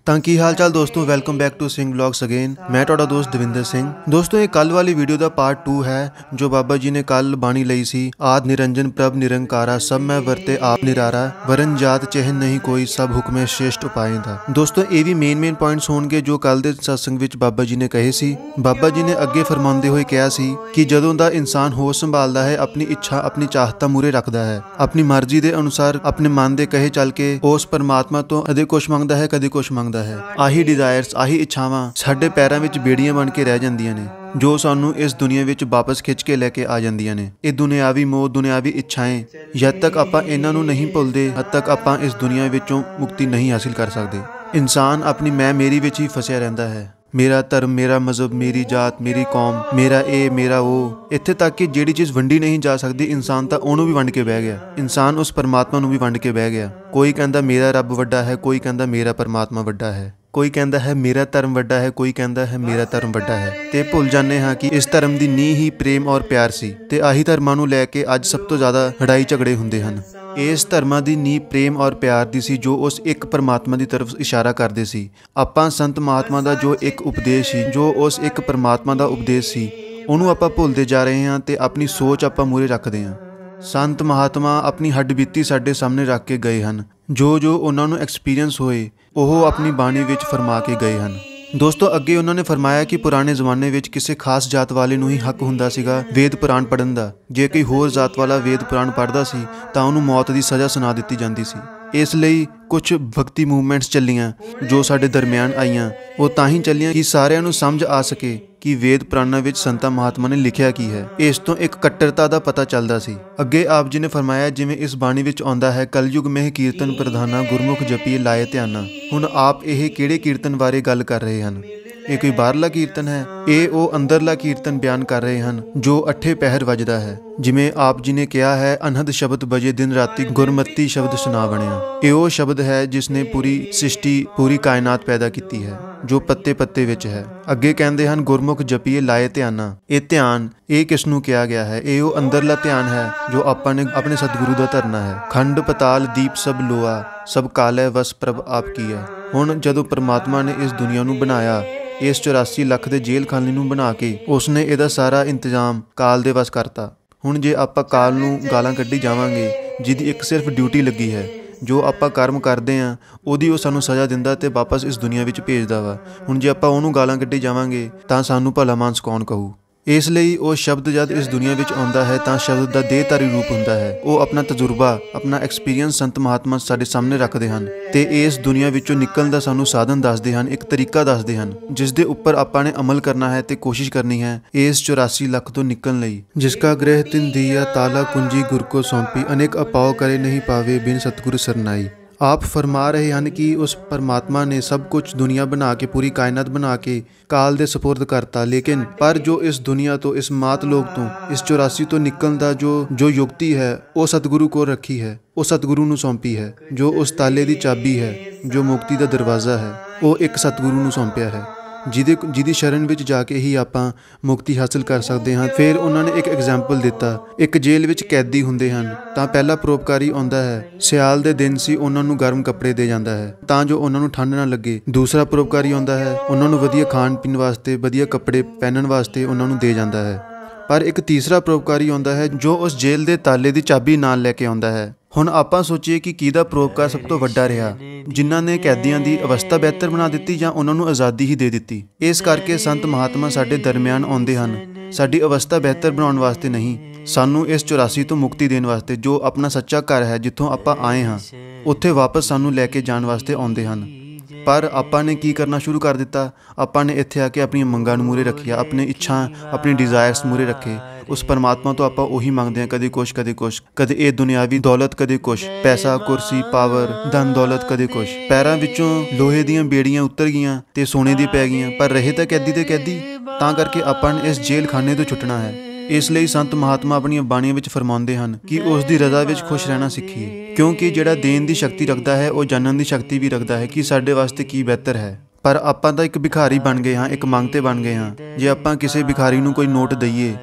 ਤਾਂ ਕੀ ਹਾਲ ਚਾਲ ਦੋਸਤੋ, welcome back to Singh vlogs again. ਮੈਂ ਤੁਹਾਡਾ ਦੋਸਤ ਦਵਿੰਦਰ ਸਿੰਘ। ਦੋਸਤੋ, ਇਹ ਕੱਲ ਵਾਲੀ ਵੀਡੀਓ ਦਾ ਪਾਰਟ 2 ਹੈ ਜੋ ਬਾਬਾ ਜੀ ਨੇ ਕੱਲ ਬਾਣੀ ਲਈ ਸੀ। ਆਦ ਨਿਰੰਜਨ ਪ੍ਰਭ ਨਿਰੰਕਾਰਾ, ਸਭ ਮੈਂ ਵਰਤੇ ਆਪ ਨਿਰਾਰਾ, ਵਰਨ ਜਾਤ ਚਿਹਨ ਨਹੀਂ ਕੋਈ, ਸਭ ਹੁਕਮੇ ਸ਼੍ਰੇਸ਼ਟ ਉਪਾਏ ਦਾ। ਦੋਸਤੋ, ਇਹ ਵੀ ਮੇਨ ਪੁਆਇੰਟਸ ਹੋਣਗੇ ਜੋ ਕੱਲ ਦੇ ਸਤਸੰਗ ਵਿੱਚ ਬਾਬਾ ਜੀ ਨੇ ਕਹੇ ਸੀ। ਬਾਬਾ ਜੀ ਨੇ ਅੱਗੇ ਫਰਮਾਉਂਦੇ ਹੋਏ ਕਿਹਾ ਸੀ ਕਿ ਜਦੋਂ ਦਾ ਇਨਸਾਨ ਹੋਸ਼ ਸੰਭਾਲਦਾ ਹੈ, ਆਪਣੀ ਇੱਛਾ ਆਪਣੀ ਚਾਹਤਾਂ ਮੂਰੇ ਰੱਖਦਾ ਹੈ, ਆਪਣੀ ਮਰਜ਼ੀ ਦੇ ਅਨੁਸਾਰ ਆਪਣੇ ਮਨ ਦੇ ਕਹੇ ਚੱਲ ਕੇ ਉਸ ਪਰਮਾਤਮਾ ਤੋਂ ਕਦੇ ਕੁਛ ਮੰਗਦਾ ਹੈ, ਕਦੇ ਕੁਛ ਮੰਗਦਾ ਹੈ। ਆਹੀ ਡਿਜ਼ਾਇਰਸ, ਆਹੀ ਇੱਛਾਵਾਂ ਸਾਡੇ ਪੈਰਾਂ ਵਿੱਚ ਬੇੜੀਆਂ ਬਣ ਕੇ ਰਹਿ ਜਾਂਦੀਆਂ ਨੇ ਜੋ ਸਾਨੂੰ ਇਸ ਦੁਨੀਆ ਵਿੱਚ ਵਾਪਸ ਖਿੱਚ ਕੇ ਲੈ ਕੇ ਆ ਜਾਂਦੀਆਂ ਨੇ। ਇਹ ਦੁਨਿਆਵੀ ਮੋਹ, ਦੁਨਿਆਵੀ ਇੱਛਾएं, ਜਦ ਤੱਕ ਆਪਾਂ ਇਹਨਾਂ ਨੂੰ ਨਹੀਂ ਭੁੱਲਦੇ ਹਦ ਤੱਕ ਆਪਾਂ ਇਸ ਦੁਨੀਆ ਵਿੱਚੋਂ ਮੁਕਤੀ ਨਹੀਂ ਹਾਸਿਲ ਕਰ ਸਕਦੇ। ਇਨਸਾਨ ਆਪਣੀ ਮੈਂ ਮੇਰੀ ਵਿੱਚ ਹੀ ਫਸਿਆ ਰਹਿੰਦਾ ਹੈ। ਮੇਰਾ ਧਰਮ, ਮੇਰਾ ਮਜ਼ਹਬ, ਮੇਰੀ ਜਾਤ, ਮੇਰੀ ਕੌਮ, ਮੇਰਾ ਇਹ, ਮੇਰਾ ਉਹ, ਇੱਥੇ ਤੱਕ ਕਿ ਜਿਹੜੀ ਚੀਜ਼ ਵੰਡੀ ਨਹੀਂ ਜਾ ਸਕਦੀ, ਇਨਸਾਨ ਤਾਂ ਉਹਨੂੰ ਵੀ ਵੰਡ ਕੇ ਬਹਿ ਗਿਆ। ਇਨਸਾਨ ਉਸ ਪਰਮਾਤਮਾ ਨੂੰ ਵੀ ਵੰਡ ਕੇ ਬਹਿ ਗਿਆ। ਕੋਈ ਕਹਿੰਦਾ ਮੇਰਾ ਰੱਬ ਵੱਡਾ ਹੈ, ਕੋਈ ਕਹਿੰਦਾ ਮੇਰਾ ਪਰਮਾਤਮਾ ਵੱਡਾ ਹੈ, ਕੋਈ ਕਹਿੰਦਾ ਹੈ ਮੇਰਾ ਧਰਮ ਵੱਡਾ ਹੈ, ਕੋਈ ਕਹਿੰਦਾ ਹੈ ਮੇਰਾ ਧਰਮ ਵੱਡਾ ਹੈ। ਤੇ ਭੁੱਲ ਜਾਂਦੇ ਹਾਂ ਕਿ ਇਸ ਧਰਮ ਦੀ ਨੀਂਹ ਹੀ ਪ੍ਰੇਮ ਔਰ ਪਿਆਰ ਸੀ ਤੇ ਆਹੀ ਧਰਮਾਂ ਨੂੰ ਲੈ ਕੇ ਅੱਜ ਸਭ ਤੋਂ ਜ਼ਿਆਦਾ ਲੜਾਈ ਝਗੜੇ ਹੁੰਦੇ ਹਨ। ਇਸ ਧਰਮਾਂ ਦੀ ਨੀਂਹ ਪ੍ਰੇਮ ਔਰ ਪਿਆਰ ਦੀ ਸੀ ਜੋ ਉਸ ਇੱਕ ਪਰਮਾਤਮਾ ਦੀ ਤਰਫ ਇਸ਼ਾਰਾ ਕਰਦੇ ਸੀ। ਆਪਾਂ ਸੰਤ ਮਹਾਤਮਾ ਦਾ ਜੋ ਇੱਕ ਉਪਦੇਸ਼ ਸੀ, ਜੋ ਉਸ ਇੱਕ ਪਰਮਾਤਮਾ ਦਾ ਉਪਦੇਸ਼ ਸੀ, ਉਹਨੂੰ ਆਪਾਂ ਭੁੱਲਦੇ ਜਾ ਰਹੇ ਹਾਂ ਤੇ ਆਪਣੀ ਸੋਚ ਆਪਾਂ ਮੂਹਰੇ ਰੱਖਦੇ ਹਾਂ। ਸੰਤ ਮਹਾਤਮਾ ਆਪਣੀ ਹੱਡਬੀਤੀ ਸਾਡੇ ਸਾਹਮਣੇ ਰੱਖ ਕੇ ਗਏ ਹਨ। ਜੋ ਉਹਨਾਂ ਨੂੰ ਐਕਸਪੀਰੀਅੰਸ ਹੋਏ ਉਹ ਆਪਣੀ ਬਾਣੀ ਵਿੱਚ ਫਰਮਾ ਕੇ ਗਏ ਹਨ। ਦੋਸਤੋ, ਅੱਗੇ ਉਹਨਾਂ ਨੇ ਫਰਮਾਇਆ ਕਿ ਪੁਰਾਣੇ ਜ਼ਮਾਨੇ ਵਿੱਚ ਕਿਸੇ ਖਾਸ ਜਾਤ ਵਾਲੇ ਨੂੰ ਹੀ ਹੱਕ ਹੁੰਦਾ ਸੀਗਾ ਵੇਦ ਪੁਰਾਣ ਪੜ੍ਹਨ ਦਾ। ਜੇ ਕੋਈ ਹੋਰ ਜਾਤ ਵਾਲਾ ਵੇਦ ਪੁਰਾਣ ਪੜ੍ਹਦਾ ਸੀ ਤਾਂ ਉਹਨੂੰ ਮੌਤ ਦੀ ਸਜ਼ਾ ਸੁਣਾ ਦਿੱਤੀ ਜਾਂਦੀ ਸੀ। ਇਸ ਲਈ ਕੁਝ ਭਗਤੀ ਮੂਵਮੈਂਟਸ ਚੱਲੀਆਂ ਜੋ ਸਾਡੇ ਦਰਮਿਆਨ ਆਈਆਂ। ਉਹ ਤਾਂ ਹੀ ਚੱਲੀਆਂ ਕਿ ਸਾਰਿਆਂ ਨੂੰ ਸਮਝ ਆ ਸਕੇ ਕਿ ਵੇਦ ਪੁਰਾਣਾਂ ਵਿੱਚ ਸੰਤਾਂ ਮਹਾਤਮਾ ਨੇ ਲਿਖਿਆ ਕੀ ਹੈ। ਇਸ ਤੋਂ ਇੱਕ ਕੱਟੜਤਾ ਦਾ ਪਤਾ ਚੱਲਦਾ ਸੀ। ਅੱਗੇ ਆਪ ਜੀ ਨੇ ਫਰਮਾਇਆ, ਜਿਵੇਂ ਇਸ ਬਾਣੀ ਵਿੱਚ ਆਉਂਦਾ ਹੈ, ਕਲਯੁਗ ਮਹਿ ਕੀਰਤਨ ਪ੍ਰਧਾਨਾ, ਗੁਰਮੁਖ ਜਪੀਏ ਲਾਏ ਧਿਆਨਾ। ਹੁਣ ਆਪ ਇਹ ਕਿਹੜੇ ਕੀਰਤਨ ਬਾਰੇ ਗੱਲ ਕਰ ਰਹੇ ਹਨ? ਇਹ ਕੋਈ ਬਾਹਰਲਾ ਕੀਰਤਨ ਹੈ? ਇਹ ਉਹ ਅੰਦਰਲਾ ਕੀਰਤਨ ਬਿਆਨ ਕਰ ਰਹੇ ਹਨ ਜੋ ਅੱਠੇ ਪਹਿਰ ਵੱਜਦਾ ਹੈ। ਜਿਵੇਂ ਆਪ ਜੀ ਨੇ ਕਿਹਾ ਹੈ, ਅਨਹਦ ਸ਼ਬਦ ਬਜੇ ਦਿਨ ਰਾਤੀ, ਗੁਰਮਤੀ ਸ਼ਬਦ ਸੁਨਾ ਬਣਿਆ। ਇਹ ਉਹ ਸ਼ਬਦ ਹੈ ਜਿਸ ਨੇ ਪੂਰੀ ਸ੍ਰਿਸ਼ਟੀ, ਪੂਰੀ ਕਾਇਨਾਤ ਪੈਦਾ ਕੀਤੀ ਹੈ, ਜੋ ਪੱਤੇ ਪੱਤੇ ਵਿੱਚ ਹੈ। ਅੱਗੇ ਕਹਿੰਦੇ ਹਨ, ਗੁਰਮੁਖ ਜਪੀਏ ਲਾਏ ਧਿਆਨਾ। ਇਹ ਧਿਆਨ ਇਹ ਕਿਸ ਨੂੰ ਕਿਹਾ ਗਿਆ ਹੈ? ਇਹ ਉਹ ਅੰਦਰਲਾ ਧਿਆਨ ਹੈ ਜੋ ਆਪਾਂ ਨੇ ਆਪਣੇ ਸਤਿਗੁਰੂ ਦਾ ਧਰਨਾ ਹੈ। ਖੰਡ ਪਤਾਲ ਦੀਪ ਸਭ ਲੋਆ, ਸਭ ਕਾਲੈ ਵਸ ਪ੍ਰਭ ਆਪ ਕੀਆ। ਹੁਣ ਜਦੋਂ ਪਰਮਾਤਮਾ ਨੇ ਇਸ ਦੁਨੀਆ ਨੂੰ ਬਣਾਇਆ, ਇਸ 84 ਲੱਖ ਦੇ ਜੇਲ੍ਹ ਖਾਨੇ ਨੂੰ ਬਣਾ ਕੇ ਉਸਨੇ ਇਹਦਾ ਸਾਰਾ ਇੰਤਜ਼ਾਮ ਕਾਲ ਦੇ ਵਸ ਕਰਤਾ। ਹੁਣ ਜੇ ਆਪਾਂ ਕਾਲ ਨੂੰ ਗਾਲਾਂ ਕੱਢੀ ਜਾਵਾਂਗੇ, ਜਿਹਦੀ ਇੱਕ ਸਿਰਫ ਡਿਊਟੀ ਲੱਗੀ ਹੈ, ਜੋ ਆਪਾਂ ਕਰਮ ਕਰਦੇ ਹਾਂ ਉਹਦੀ ਉਹ ਸਾਨੂੰ ਸਜ਼ਾ ਦਿੰਦਾ ਤੇ ਵਾਪਸ ਇਸ ਦੁਨੀਆ ਵਿੱਚ ਭੇਜਦਾ ਵਾ। ਹੁਣ ਜੇ ਆਪਾਂ ਉਹਨੂੰ ਗਾਲਾਂ ਕੱਢੀ ਜਾਵਾਂਗੇ ਤਾਂ ਸਾਨੂੰ ਭਲਾ ਮਾਨਸ ਕੌਣ ਕਹੂ? ਇਸ ਲਈ ਉਹ ਸ਼ਬਦ ਜਦ ਇਸ ਦੁਨੀਆ ਵਿੱਚ ਆਉਂਦਾ ਹੈ ਤਾਂ ਸ਼ਬਦ ਦਾ ਦੇਹਧਾਰੀ ਰੂਪ ਹੁੰਦਾ ਹੈ। ਉਹ ਆਪਣਾ ਤਜਰਬਾ, ਆਪਣਾ ਐਕਸਪੀਰੀਅੰਸ ਸੰਤ ਮਹਾਤਮਾ ਸਾਡੇ ਸਾਹਮਣੇ ਰੱਖਦੇ ਹਨ ਤੇ ਇਸ ਦੁਨੀਆ ਵਿੱਚੋਂ ਨਿਕਲਣ ਦਾ ਸਾਨੂੰ ਸਾਧਨ ਦੱਸਦੇ ਹਨ, ਇੱਕ ਤਰੀਕਾ ਦੱਸਦੇ ਹਨ ਜਿਸ ਦੇ ਉੱਪਰ ਆਪਾਂ ਨੇ ਅਮਲ ਕਰਨਾ ਹੈ ਤੇ ਕੋਸ਼ਿਸ਼ ਕਰਨੀ ਹੈ ਇਸ 84 ਲੱਖ ਤੋਂ ਨਿਕਲਣ ਲਈ। ਜਿਸਕਾ ਗ੍ਰਹਿ ਤਿਨ ਦੀਆ, ਤਾਲਾ ਕੁੰਜੀ ਗੁਰ ਕੋ ਸੌਂਪੀ, ਅਨੇਕ ਅਪਾਉ ਕਰੇ ਨਹੀਂ ਪਾਵੇ, ਬਿਨ ਸਤਿਗੁਰ ਸਰਨਾਈ। ਆਪ ਫਰਮਾ ਰਹੇ ਹਨ ਕਿ ਉਸ ਪਰਮਾਤਮਾ ਨੇ ਸਭ ਕੁਝ ਦੁਨੀਆ ਬਣਾ ਕੇ, ਪੂਰੀ ਕਾਇਨਾਤ ਬਣਾ ਕੇ ਕਾਲ ਦੇ ਸਪੁਰਦ ਕਰਤਾ, ਲੇਕਿਨ ਪਰ ਜੋ ਇਸ ਦੁਨੀਆ ਤੋਂ, ਇਸ ਮਾਤ ਲੋਕ ਤੋਂ, ਇਸ 84 ਤੋਂ ਨਿਕਲਣ ਦਾ ਜੋ ਯੁਕਤੀ ਹੈ ਉਹ ਸਤਿਗੁਰੂ ਕੋਲ ਰੱਖੀ ਹੈ, ਉਹ ਸਤਿਗੁਰੂ ਨੂੰ ਸੌਂਪੀ ਹੈ। ਜੋ ਉਸ ਤਾਲੇ ਦੀ ਚਾਬੀ ਹੈ, ਜੋ ਮੁਕਤੀ ਦਾ ਦਰਵਾਜ਼ਾ ਹੈ, ਉਹ ਇੱਕ ਸਤਿਗੁਰੂ ਨੂੰ ਸੌਂਪਿਆ ਹੈ, ਜਿਹਦੀ ਸ਼ਰਨ ਵਿੱਚ ਜਾ ਕੇ ਹੀ ਆਪਾਂ ਮੁਕਤੀ ਹਾਸਲ ਕਰ ਸਕਦੇ ਹਾਂ। ਫਿਰ ਉਹਨਾਂ ਨੇ ਇੱਕ ਐਗਜ਼ਾਮਪਲ ਦਿੱਤਾ। ਇੱਕ ਜੇਲ੍ਹ ਵਿੱਚ ਕੈਦੀ ਹੁੰਦੇ ਹਨ ਤਾਂ ਪਹਿਲਾ ਪਰਉਪਕਾਰੀ ਆਉਂਦਾ ਹੈ, ਸਿਆਲ ਦੇ ਦਿਨ ਸੀ, ਉਹਨਾਂ ਨੂੰ ਗਰਮ ਕੱਪੜੇ ਦੇ ਜਾਂਦਾ ਹੈ ਤਾਂ ਜੋ ਉਹਨਾਂ ਨੂੰ ਠੰਡ ਨਾ ਲੱਗੇ। ਦੂਸਰਾ ਪਰਉਪਕਾਰੀ ਆਉਂਦਾ ਹੈ, ਉਹਨਾਂ ਨੂੰ ਵਧੀਆ ਖਾਣ ਪੀਣ ਵਾਸਤੇ, ਵਧੀਆ ਕੱਪੜੇ ਪਹਿਨਣ ਵਾਸਤੇ ਉਹਨਾਂ ਨੂੰ ਦੇ ਜਾਂਦਾ ਹੈ। ਪਰ ਇੱਕ ਤੀਸਰਾ ਪਰਉਪਕਾਰੀ ਆਉਂਦਾ ਹੈ ਜੋ ਉਸ ਜੇਲ੍ਹ ਦੇ ਤਾਲੇ ਦੀ ਚਾਬੀ ਨਾਲ ਲੈ ਕੇ ਆਉਂਦਾ ਹੈ। ਹੁਣ ਆਪਾਂ ਸੋਚੀਏ ਕਿ ਕਿਹਦਾ ਪਰਉਪਕਾਰ ਸਭ ਤੋਂ ਵੱਡਾ ਰਿਹਾ, ਜਿਨ੍ਹਾਂ ਨੇ ਕੈਦੀਆਂ ਦੀ ਅਵਸਥਾ ਬਿਹਤਰ ਬਣਾ ਦਿੱਤੀ ਜਾਂ ਉਹਨਾਂ ਨੂੰ ਆਜ਼ਾਦੀ ਹੀ ਦੇ ਦਿੱਤੀ। ਇਸ ਕਰਕੇ ਸੰਤ ਮਹਾਤਮਾ ਸਾਡੇ ਦਰਮਿਆਨ ਆਉਂਦੇ ਹਨ ਸਾਡੀ ਅਵਸਥਾ ਬਿਹਤਰ ਬਣਾਉਣ ਵਾਸਤੇ ਨਹੀਂ, ਸਾਨੂੰ ਇਸ 84 ਤੋਂ ਮੁਕਤੀ ਦੇਣ ਵਾਸਤੇ। ਜੋ ਆਪਣਾ ਸੱਚਾ ਘਰ ਹੈ, ਜਿੱਥੋਂ ਆਪਾਂ ਆਏ ਹਾਂ, ਉੱਥੇ ਵਾਪਸ ਸਾਨੂੰ ਲੈ ਕੇ ਜਾਣ ਵਾਸਤੇ ਆਉਂਦੇ ਹਨ। ਪਰ ਆਪਾਂ ਨੇ ਕੀ ਕਰਨਾ ਸ਼ੁਰੂ ਕਰ ਦਿੱਤਾ? ਆਪਾਂ ਨੇ ਇੱਥੇ ਆ ਕੇ ਆਪਣੀਆਂ ਮੰਗਾਂ ਨੂੰ ਮੂਹਰੇ ਰੱਖਿਆ, ਆਪਣੀ ਇੱਛਾ, ਆਪਣੀ ਡਿਜ਼ਾਇਰਸ ਮੂਹਰੇ ਰੱਖੇ। ਉਸ ਪਰਮਾਤਮਾ ਤੋਂ ਆਪਾਂ ਉਹੀ ਮੰਗਦੇ ਹਾਂ, ਕਦੇ ਕੁਛ, ਕਦੇ ਕੁਛ, ਕਦੇ ਇਹ ਦੁਨਿਆਵੀ ਦੌਲਤ, ਕਦੇ ਕੁਛ, ਪੈਸਾ, ਕੁਰਸੀ, ਪਾਵਰ, ਧਨ ਦੌਲਤ, ਕਦੇ ਕੁਛ। ਪੈਰਾਂ ਵਿੱਚੋਂ ਲੋਹੇ ਦੀਆਂ ਬੇੜੀਆਂ ਉਤਰ ਗਈਆਂ ਤੇ ਸੋਨੇ ਦੀ ਪੈ ਗਈਆਂ, ਪਰ ਰਹੇ ਤਾਂ ਕੈਦੀ ਤੇ ਕੈਦੀ। ਤਾਂ ਕਰਕੇ ਆਪਾਂ ਨੇ ਇਸ ਜੇਲ੍ਹ ਖਾਨੇ ਤੋਂ ਛੁੱਟਣਾ ਹੈ। ਇਸ ਲਈ ਸੰਤ ਮਹਾਤਮਾ ਆਪਣੀਆਂ ਬਾਣੀਆਂ ਵਿੱਚ ਫਰਮਾਉਂਦੇ ਹਨ ਕਿ ਉਸ ਦੀ ਰਜ਼ਾ ਵਿੱਚ ਖੁਸ਼ ਰਹਿਣਾ ਸਿੱਖੀਏ, ਕਿਉਂਕਿ ਜਿਹੜਾ ਦੇਣ ਦੀ ਸ਼ਕਤੀ ਰੱਖਦਾ ਹੈ ਉਹ ਜਾਣਨ ਦੀ ਸ਼ਕਤੀ ਵੀ ਰੱਖਦਾ ਹੈ ਕਿ ਸਾਡੇ ਵਾਸਤੇ ਕੀ ਬਿਹਤਰ ਹੈ। ਪਰ ਆਪਾਂ ਤਾਂ ਇੱਕ ਭਿਖਾਰੀ ਬਣ ਗਏ ਹਾਂ, ਇੱਕ ਮੰਗਤੇ ਬਣ ਗਏ ਹਾਂ। ਜੇ ਆਪਾਂ ਕਿਸੇ ਭਿਖਾਰੀ ਨੂੰ ਕੋਈ ਨੋਟ ਦਈਏ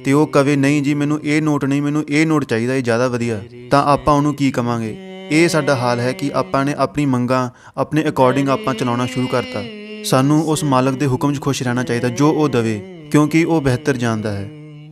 ਤੇ ਉਹ ਕਵੇ ਨਹੀਂ ਜੀ ਮੈਨੂੰ ਇਹ ਨੋਟ ਨਹੀਂ, ਮੈਨੂੰ ਇਹ ਨੋਟ ਚਾਹੀਦਾ, ਇਹ ਜ਼ਿਆਦਾ ਵਧੀਆ, ਤਾਂ ਆਪਾਂ ਉਹਨੂੰ ਕੀ ਕਵਾਂਗੇ? ਇਹ ਸਾਡਾ ਹਾਲ ਹੈ ਕਿ ਆਪਾਂ ਨੇ ਆਪਣੀ ਮੰਗਾਂ ਆਪਣੇ ਅਕੋਰਡਿੰਗ ਆਪਾਂ ਚਲਾਉਣਾ ਸ਼ੁਰੂ ਕਰਤਾ। ਸਾਨੂੰ ਉਸ ਮਾਲਕ ਦੇ ਹੁਕਮ 'ਚ ਖੁਸ਼ ਰਹਿਣਾ ਚਾਹੀਦਾ ਜੋ ਉਹ ਦਵੇ, ਕਿਉਂਕਿ ਉਹ ਬਿਹਤਰ ਜਾਣਦਾ ਹੈ।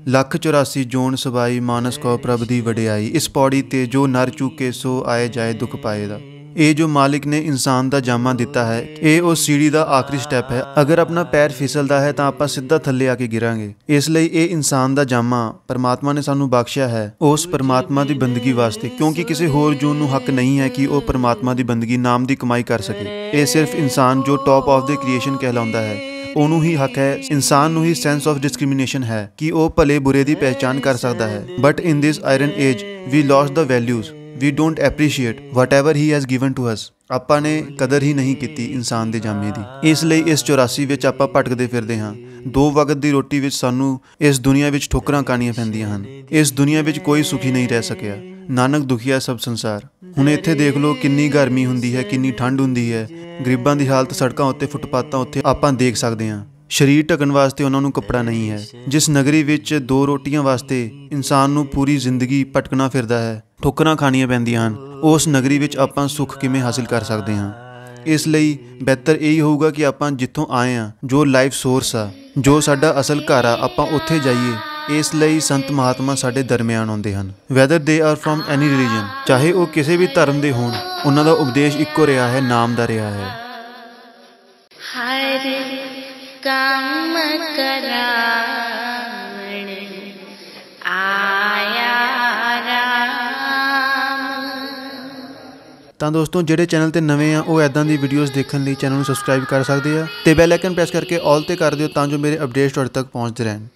ਲੱਖ 84 ਜੋਨ ਸਵਾਈ ਮਾਨਸ ਕੋ ਪ੍ਰਭ ਦੀ ਵਡਿਆਈ, ਇਸ ਪੌੜੀ ਤੇ ਜੋ ਨਰ ਚੁਕੇ ਸੋ ਆਏ ਜਾਏ ਦੁੱਖ ਪਾਏਦਾ। ਇਹ ਜੋ ਮਾਲਿਕ ਨੇ ਇਨਸਾਨ ਦਾ ਜਾਮਾ ਦਿੱਤਾ ਹੈ, ਇਹ ਉਸ ਸੀੜੀ ਦਾ ਆਖਰੀ ਸਟੈਪ ਹੈ। ਅਗਰ ਆਪਣਾ ਪੈਰ ਫਿਸਲਦਾ ਹੈ ਤਾਂ ਆਪਾਂ ਸਿੱਧਾ ਥੱਲੇ ਆ ਕੇ ਗਿਰਾਂਗੇ। ਇਸ ਲਈ ਇਹ ਇਨਸਾਨ ਦਾ ਜਾਮਾ ਪਰਮਾਤਮਾ ਨੇ ਸਾਨੂੰ ਬਖਸ਼ਿਆ ਹੈ ਉਸ ਪਰਮਾਤਮਾ ਦੀ ਬੰਦਗੀ ਵਾਸਤੇ, ਕਿਉਂਕਿ ਕਿਸੇ ਹੋਰ ਜੂਨ ਨੂੰ ਹੱਕ ਨਹੀਂ ਹੈ ਕਿ ਉਹ ਪਰਮਾਤਮਾ ਦੀ ਬੰਦਗੀ ਨਾਮ ਦੀ ਕਮਾਈ ਕਰ ਸਕੇ। ਇਹ ਸਿਰਫ ਇਨਸਾਨ ਜੋ ਟੌਪ ਆਫ ਦ ਕ੍ਰੀਏਸ਼ਨ ਕਹਿਲਾਉਂਦਾ ਹੈ ਉਹਨੂੰ ਹੀ ਹੱਕ ਹੈ। ਇਨਸਾਨ ਨੂੰ ਹੀ ਸੈਂਸ ਆਫ ਡਿਸਕ੍ਰਿਮੀਨੇਸ਼ਨ ਹੈ ਕਿ ਉਹ ਭਲੇ ਬੁਰੇ ਦੀ ਪਹਿਚਾਨ ਕਰ ਸਕਦਾ ਹੈ। But in this iron age we lost the values, we don't appreciate whatever he has given to us। ਆਪਾਂ ਨੇ ਕਦਰ ਹੀ ਨਹੀਂ ਕੀਤੀ ਇਨਸਾਨ ਦੇ ਜਾਮੇ ਦੀ। ਇਸ ਲਈ ਇਸ 84 ਵਿੱਚ ਆਪਾਂ ਭਟਕਦੇ ਫਿਰਦੇ ਹਾਂ। 2 ਵਕਤ ਦੀ ਰੋਟੀ ਵਿੱਚ ਸਾਨੂੰ ਇਸ ਦੁਨੀਆ ਵਿੱਚ ਠੋਕਰਾਂ ਖਾਣੀਆਂ ਪੈਂਦੀਆਂ ਹਨ। ਇਸ ਦੁਨੀਆ ਵਿੱਚ ਕੋਈ ਸੁਖੀ ਨਹੀਂ ਰਹਿ ਸਕਿਆ। ਨਾਨਕ ਦੁਖੀਆ ਸਭ ਸੰਸਾਰ। ਹੁਣ ਇੱਥੇ ਦੇਖ ਲਓ ਕਿੰਨੀ ਗਰਮੀ ਹੁੰਦੀ ਹੈ, ਕਿੰਨੀ ਠੰਡ ਹੁੰਦੀ ਹੈ। ਗਰੀਬਾਂ ਦੀ ਹਾਲਤ ਸੜਕਾਂ ਉੱਤੇ, ਫੁੱਟਪਾਥਾਂ ਉੱਤੇ ਆਪਾਂ ਦੇਖ ਸਕਦੇ ਹਾਂ। ਸਰੀਰ ਢਕਣ ਵਾਸਤੇ ਉਹਨਾਂ ਨੂੰ ਕੱਪੜਾ ਨਹੀਂ ਹੈ। ਜਿਸ ਨਗਰੀ ਵਿੱਚ 2 ਰੋਟੀਆਂ ਵਾਸਤੇ ਇਨਸਾਨ ਨੂੰ ਪੂਰੀ ਜ਼ਿੰਦਗੀ ਭਟਕਣਾ ਫਿਰਦਾ ਹੈ, ਠੋਕਰਾਂ ਖਾਣੀਆਂ ਪੈਂਦੀਆਂ ਹਨ, ਉਸ ਨਗਰੀ ਵਿੱਚ ਆਪਾਂ ਸੁੱਖ ਕਿਵੇਂ ਹਾਸਿਲ ਕਰ ਸਕਦੇ ਹਾਂ। ਇਸ ਲਈ ਬਿਹਤਰ ਇਹੀ ਹੋਊਗਾ ਕਿ ਆਪਾਂ ਜਿੱਥੋਂ ਆਏ ਹਾਂ, ਜੋ ਲਾਈਫ ਸੋਰਸ ਆ, ਜੋ ਸਾਡਾ ਅਸਲ ਘਰ ਆ, ਆਪਾਂ ਉੱਥੇ ਜਾਈਏ। ਇਸ ਲਈ ਸੰਤ ਮਹਾਤਮਾ ਸਾਡੇ ਦਰਮਿਆਨ ਆਉਂਦੇ ਹਨ। Weather they are from any religion, ਚਾਹੇ ਉਹ ਕਿਸੇ ਵੀ ਧਰਮ ਦੇ ਹੋਣ, ਉਹਨਾਂ ਦਾ ਉਪਦੇਸ਼ ਇੱਕੋ ਰਿਹਾ ਹੈ, ਨਾਮ ਦਾ ਰਿਹਾ ਹੈ। ਕੰਮ ਕਰਾਵਣ ਆਇਆ ਰਾਮ। ਤਾਂ ਦੋਸਤੋ, ਜਿਹੜੇ ਚੈਨਲ ਤੇ ਨਵੇਂ ਆ ਉਹ ਐਦਾਂ ਦੀ ਵੀਡੀਓਜ਼ ਦੇਖਣ ਲਈ ਚੈਨਲ ਨੂੰ ਸਬਸਕ੍ਰਾਈਬ ਕਰ ਸਕਦੇ ਆ ਤੇ ਬੈਲ ਆਈਕਨ ਪ੍ਰੈਸ ਕਰਕੇ ਆਲ ਤੇ ਕਰ ਦਿਓ ਤਾਂ ਜੋ ਮੇਰੇ ਅਪਡੇਟਸ ਤੁਹਾਡੇ ਤੱਕ ਪਹੁੰਚਦੇ ਰਹਿਣ।